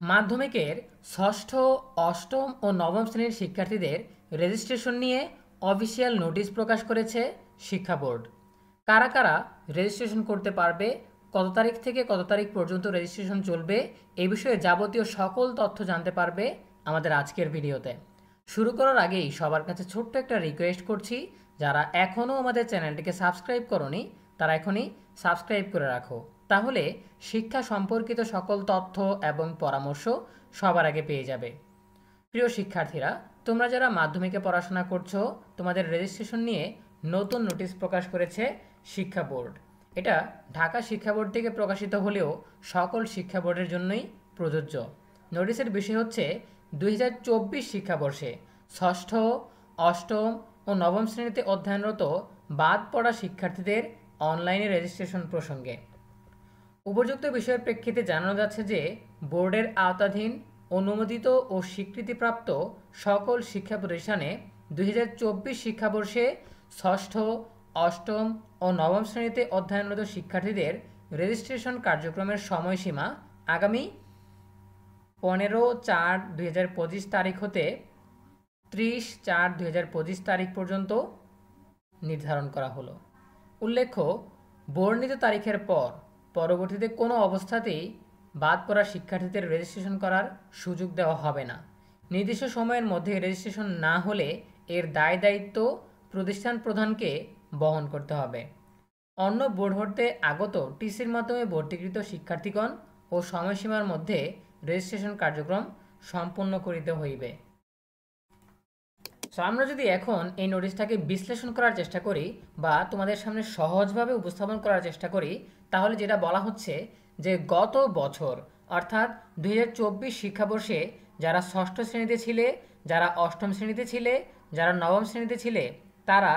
মাধ্যমিকের ষষ্ঠ, অষ্টম ও নবম শ্রেণীর শিক্ষার্থীদের রেজিস্ট্রেশন নিয়ে অফিসিয়াল নোটিশ প্রকাশ করেছে শিক্ষা বোর্ড। কারা কারা রেজিস্ট্রেশন করতে পারবে, কত তারিখ থেকে কত তারিখ পর্যন্ত রেজিস্ট্রেশন চলবে, এই বিষয়ে যাবতীয় সকল তথ্য জানতে পারবে আমাদের আজকের ভিডিওতে। শুরু করার আগেই সবার কাছে ছোট্ট একটা রিকোয়েস্ট করছি, যারা এখনও আমাদের চ্যানেলটিকে সাবস্ক্রাইব করনি তারা এখনই সাবস্ক্রাইব করে রাখো, তাহলে শিক্ষা সম্পর্কিত সকল তথ্য এবং পরামর্শ সবার আগে পেয়ে যাবে। প্রিয় শিক্ষার্থীরা, তোমরা যারা মাধ্যমিকে পড়াশোনা করছো, তোমাদের রেজিস্ট্রেশন নিয়ে নতুন নোটিশ প্রকাশ করেছে শিক্ষা বোর্ড। এটা ঢাকা শিক্ষা বোর্ড থেকে প্রকাশিত হলেও সকল শিক্ষা বোর্ডের জন্যই প্রযোজ্য। নোটিশের বিষয় হচ্ছে 2024 শিক্ষাবর্ষে ষষ্ঠ, অষ্টম ও নবম শ্রেণীতে অধ্যয়নরত বাদ পড়া শিক্ষার্থীদের অনলাইনে রেজিস্ট্রেশন প্রসঙ্গে। উপযুক্ত বিষয়ের প্রেক্ষিতে জানানো যাচ্ছে যে বোর্ডের আওতাধীন অনুমোদিত ও স্বীকৃতিপ্রাপ্ত সকল শিক্ষা প্রতিষ্ঠানে 2024 শিক্ষাবর্ষে ষষ্ঠ, অষ্টম ও নবম শ্রেণীতে অধ্যয়নরত শিক্ষার্থীদের রেজিস্ট্রেশন কার্যক্রমের সময়সীমা আগামী 15/4/2025 তারিখ হতে 30/4/2025 তারিখ পর্যন্ত নির্ধারণ করা হলো। উল্লেখ্য, বর্ণিত তারিখের পর পরবর্তীতে কোনো অবস্থাতেই বাদ পড়া শিক্ষার্থীদের রেজিস্ট্রেশন করার সুযোগ দেওয়া হবে না। নির্দিষ্ট সময়ের মধ্যে রেজিস্ট্রেশন না হলে এর দায় দায়িত্ব প্রতিষ্ঠান প্রধানকে বহন করতে হবে। অন্য বোর্ড হতে আগত টিসির মাধ্যমে ভর্তিকৃত শিক্ষার্থীগণ ও সময়সীমার মধ্যে রেজিস্ট্রেশন কার্যক্রম সম্পন্ন করিতে হইবে। সো আমরা যদি এখন এই নোটিশটাকে বিশ্লেষণ করার চেষ্টা করি বা তোমাদের সামনে সহজভাবে উপস্থাপন করার চেষ্টা করি, তাহলে যেটা বলা হচ্ছে যে গত বছর অর্থাৎ 2024 শিক্ষাবর্ষে যারা ষষ্ঠ শ্রেণীতে ছিলে, যারা অষ্টম শ্রেণীতে ছিলে, যারা নবম শ্রেণীতে ছিলে, তারা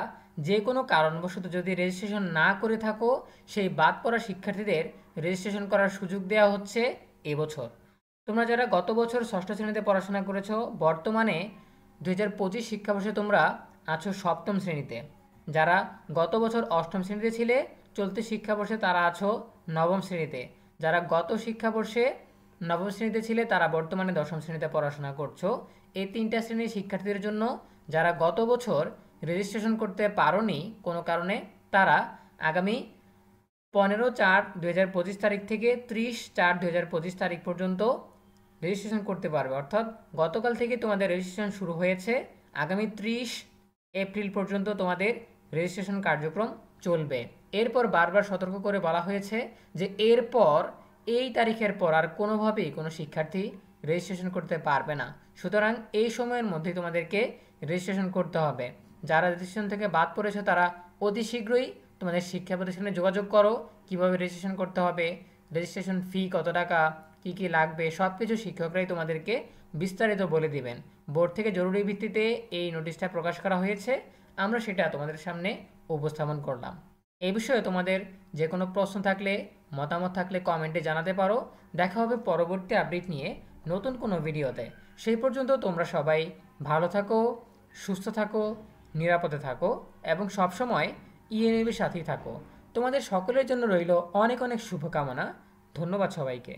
যে কোনো কারণবশত যদি রেজিস্ট্রেশন না করে থাকো, সেই বাদ পড়া শিক্ষার্থীদের রেজিস্ট্রেশন করার সুযোগ দেওয়া হচ্ছে এবছর। তোমরা যারা গত বছর ষষ্ঠ শ্রেণীতে পড়াশোনা করেছো, বর্তমানে 2025 শিক্ষাবর্ষে তোমরা আছো সপ্তম শ্রেণীতে। যারা গত বছর অষ্টম শ্রেণীতে ছিলে, চলতি শিক্ষাবর্ষে তারা আছো নবম শ্রেণীতে। যারা গত শিক্ষাবর্ষে নবম শ্রেণীতে ছিলে, তারা বর্তমানে দশম শ্রেণীতে পড়াশোনা করছো। এই তিনটা শ্রেণীর শিক্ষার্থীদের জন্য যারা গত বছর রেজিস্ট্রেশন করতে পারোনি কোনো কারণে, তারা আগামী 15/4/2025 তারিখ থেকে 30/4/2025 তারিখ পর্যন্ত রেজিস্ট্রেশন করতে পারবে। অর্থাৎ গতকাল থেকে তোমাদের রেজিস্ট্রেশন শুরু হয়েছে, আগামী 30 এপ্রিল পর্যন্ত তোমাদের রেজিস্ট্রেশন কার্যক্রম চলবে। এরপর বারবার সতর্ক করে বলা হয়েছে যে এরপর এই তারিখের পর আর কোনোভাবেই কোনো শিক্ষার্থী রেজিস্ট্রেশন করতে পারবে না। সুতরাং এই সময়ের মধ্যে তোমাদেরকে রেজিস্ট্রেশন করতে হবে। যারা রেজিস্ট্রেশন থেকে বাদ পড়েছে তারা অতি শীঘ্রই তোমাদের শিক্ষা প্রতিষ্ঠানে যোগাযোগ করো, কিভাবে রেজিস্ট্রেশন করতে হবে, রেজিস্ট্রেশন ফি কত টাকা, কি কি লাগবে, সব কিছু শিক্ষকরাই তোমাদেরকে বিস্তারিত বলে দিবেন। বোর্ড থেকে জরুরি ভিত্তিতে এই নোটিশটা প্রকাশ করা হয়েছে, আমরা সেটা তোমাদের সামনে উপস্থাপন করলাম। এই বিষয়ে তোমাদের যে কোনো প্রশ্ন থাকলে, মতামত থাকলে কমেন্টে জানাতে পারো। দেখা হবে পরবর্তী আপডেট নিয়ে নতুন কোনো ভিডিওতে। সেই পর্যন্ত তোমরা সবাই ভালো থাকো, সুস্থ থাকো, নিরাপদে থাকো এবং সবসময় ইএনএবির সাথেই থাকো। তোমাদের সকলের জন্য রইল অনেক অনেক শুভকামনা। ধন্যবাদ সবাইকে।